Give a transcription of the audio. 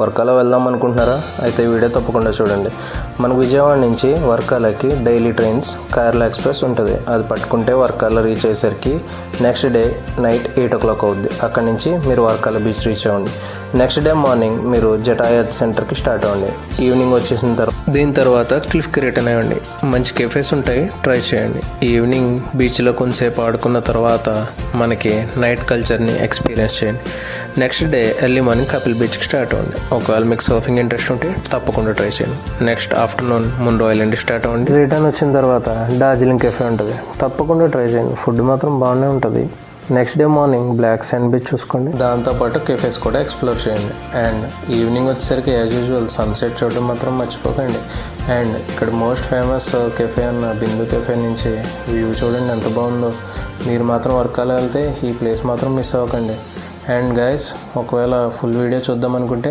వర్కాలో వెళ్దాం అనుకుంటున్నారా? అయితే ఈ వీడియో తప్పకుండా చూడండి. మనకు విజయవాడ నుంచి వర్కాలకి డైలీ ట్రైన్స్ కేరళ ఎక్స్ప్రెస్ ఉంటుంది. అది పట్టుకుంటే వర్కాలో రీచ్ అయ్యేసరికి నెక్స్ట్ డే నైట్ 8 o'clock అవుద్ది. అక్కడి నుంచి మీరు వర్కాల బీచ్ రీచ్ అవ్వండి. నెక్స్ట్ డే మార్నింగ్ మీరు జటాయత్ సెంటర్కి స్టార్ట్ అవ్వండి. ఈవినింగ్ వచ్చేసిన తర్వాత దీని తర్వాత క్లిఫ్కి రిటర్న్ అవ్వండి. మంచి కెఫేస్ ఉంటాయి, ట్రై చేయండి. ఈవినింగ్ బీచ్లో కొంతసేపు ఆడుకున్న తర్వాత మనకి నైట్ కల్చర్ని ఎక్స్పీరియన్స్ చేయండి. Next day early morning Kapil బీచ్కి స్టార్ట్ అవ్వండి. ఒకవేళ మీకు సర్ఫింగ్ ఇంట్రెస్ట్ ఉంటే తప్పకుండా ట్రై చేయండి. నెక్స్ట్ ఆఫ్టర్నూన్ ముందు ఐలాండ్ స్టార్ట్ అవ్వండి. రిటర్న్ వచ్చిన తర్వాత డార్జిలింగ్ కెఫే ఉంటుంది, తప్పకుండా ట్రై చేయండి. ఫుడ్ మాత్రం బాగానే ఉంటుంది. Next day morning black sand beach చూసుకోండి. దాంతోపాటు కెఫేస్ కూడా ఎక్స్ప్లోర్ చేయండి. అండ్ ఈవినింగ్ వచ్చేసరికి యాజ్ యూజువల్ సన్సెట్ చూడడం మాత్రం మర్చిపోకండి. అండ్ ఇక్కడ మోస్ట్ ఫేమస్ కెఫే అన్న బిందు కెఫే నుంచి వ్యూ చూడండి ఎంత బాగుందో. మీరు మాత్రం వర్కాలో వెళ్తే ఈ ప్లేస్ మాత్రం మిస్ అవ్వకండి. అండ్ గైస్, ఒకవేళ ఫుల్ వీడియో చూద్దాం అనుకుంటే